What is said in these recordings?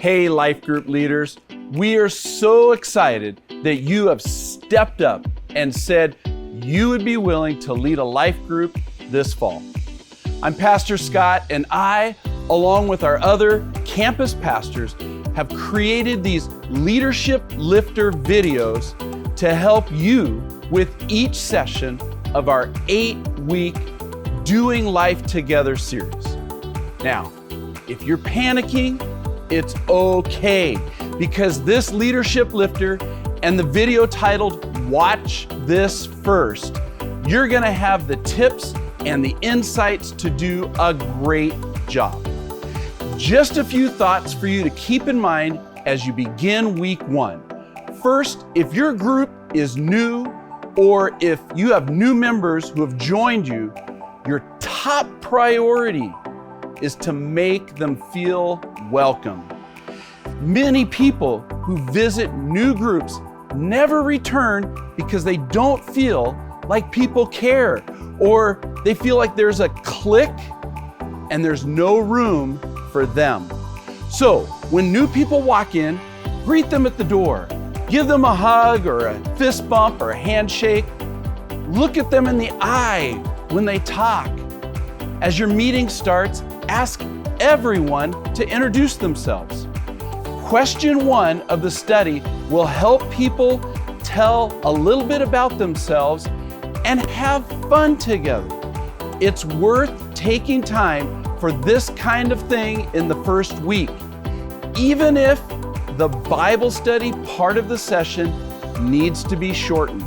Hey, life group leaders, we are so excited that you have stepped up and said you would be willing to lead a life group this fall. I'm Pastor Scott, and I, along with our other campus pastors, have created these Leadership Lifter videos to help you with each session of our 8-week Doing Life Together series. Now, if you're panicking, it's okay, because this Leadership Lifter and the video titled Watch This First, you're gonna have the tips and the insights to do a great job. Just a few thoughts for you to keep in mind as you begin week 1. First, if your group is new or if you have new members who have joined you, your top priority is to make them feel welcome. Many people who visit new groups never return because they don't feel like people care, or they feel like there's a clique and there's no room for them. So when new people walk in, greet them at the door. Give them a hug or a fist bump or a handshake. Look at them in the eye when they talk. As your meeting starts, ask everyone to introduce themselves. Question 1 of the study will help people tell a little bit about themselves and have fun together. It's worth taking time for this kind of thing in the first week, even if the Bible study part of the session needs to be shortened.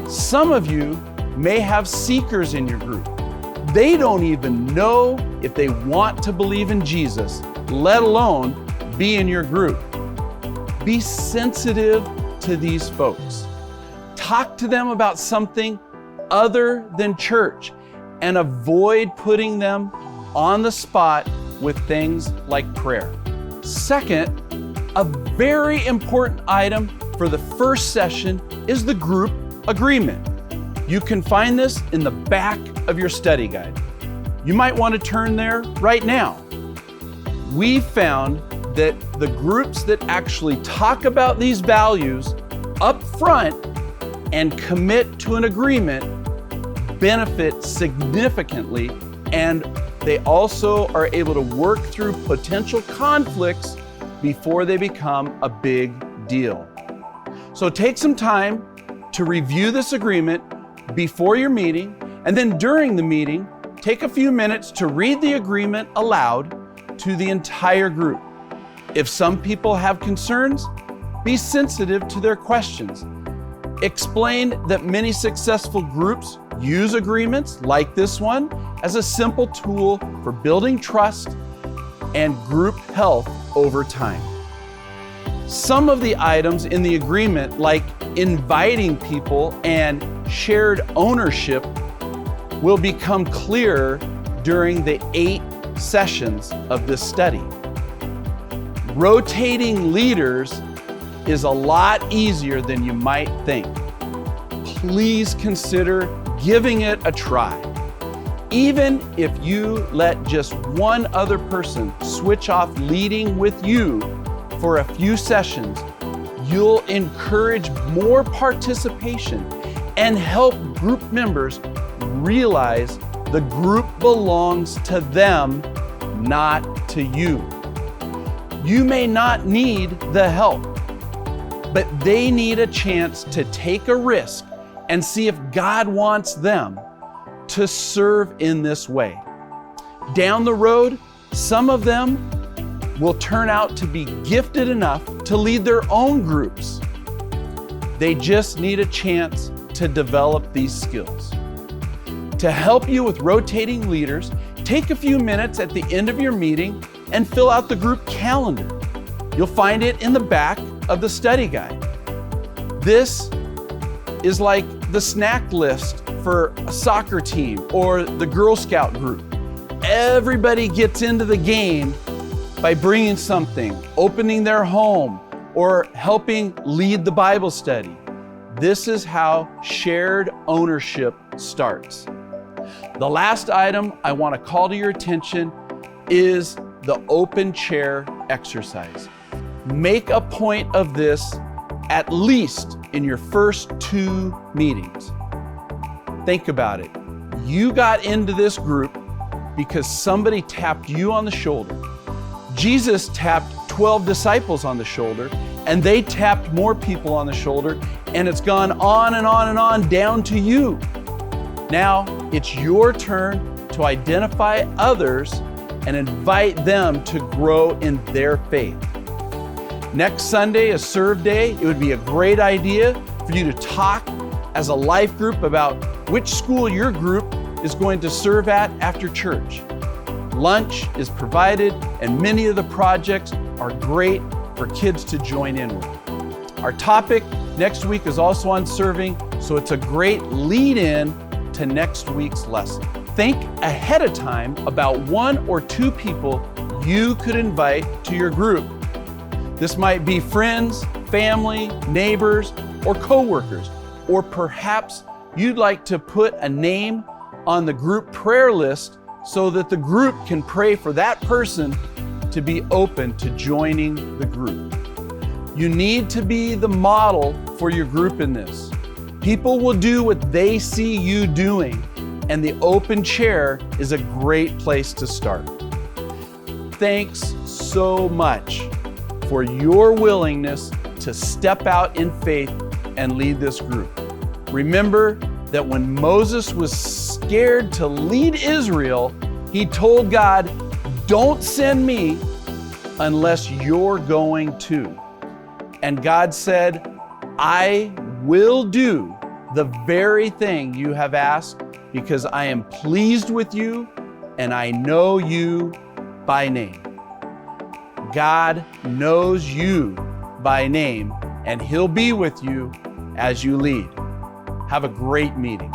Some of you may have seekers in your group. They don't even know if they want to believe in Jesus, let alone be in your group. Be sensitive to these folks. Talk to them about something other than church and avoid putting them on the spot with things like prayer. Second, a very important item for the first session is the group agreement. You can find this in the back of your study guide. You might want to turn there right now. We found that the groups that actually talk about these values up front and commit to an agreement benefit significantly, and they also are able to work through potential conflicts before they become a big deal. So take some time to review this agreement before your meeting, and then during the meeting, take a few minutes to read the agreement aloud to the entire group. If some people have concerns, be sensitive to their questions. Explain that many successful groups use agreements like this one as a simple tool for building trust and group health over time. Some of the items in the agreement, like inviting people and shared ownership, will become clearer during the 8 sessions of this study. Rotating leaders is a lot easier than you might think. Please consider giving it a try. Even if you let just one other person switch off leading with you for a few sessions, you'll encourage more participation and help group members realize the group belongs to them, not to you. You may not need the help, but they need a chance to take a risk and see if God wants them to serve in this way. Down the road, some of them will turn out to be gifted enough to lead their own groups. They just need a chance to develop these skills. To help you with rotating leaders, take a few minutes at the end of your meeting and fill out the group calendar. You'll find it in the back of the study guide. This is like the snack list for a soccer team or the Girl Scout group. Everybody gets into the game by bringing something, opening their home, or helping lead the Bible study. This is how shared ownership starts. The last item I want to call to your attention is the open chair exercise. Make a point of this at least in your first 2 meetings. Think about it. You got into this group because somebody tapped you on the shoulder. Jesus tapped 12 disciples on the shoulder, and they tapped more people on the shoulder, and it's gone on and on and on down to you. Now it's your turn to identify others and invite them to grow in their faith. Next Sunday is Serve Day. It would be a great idea for you to talk as a life group about which school your group is going to serve at after church. Lunch is provided, and many of the projects are great for kids to join in with. Our topic next week is also on serving, so it's a great lead-in to next week's lesson. Think ahead of time about 1 or 2 people you could invite to your group. This might be friends, family, neighbors, or coworkers, or perhaps you'd like to put a name on the group prayer list so that the group can pray for that person to be open to joining the group. You need to be the model for your group in this. People will do what they see you doing, and the open chair is a great place to start. Thanks so much for your willingness to step out in faith and lead this group. Remember that when Moses was scared to lead Israel, he told God, "Don't send me unless you're going to." And God said, "I will do the very thing you have asked because I am pleased with you and I know you by name." God knows you by name, and He'll be with you as you lead. Have a great meeting.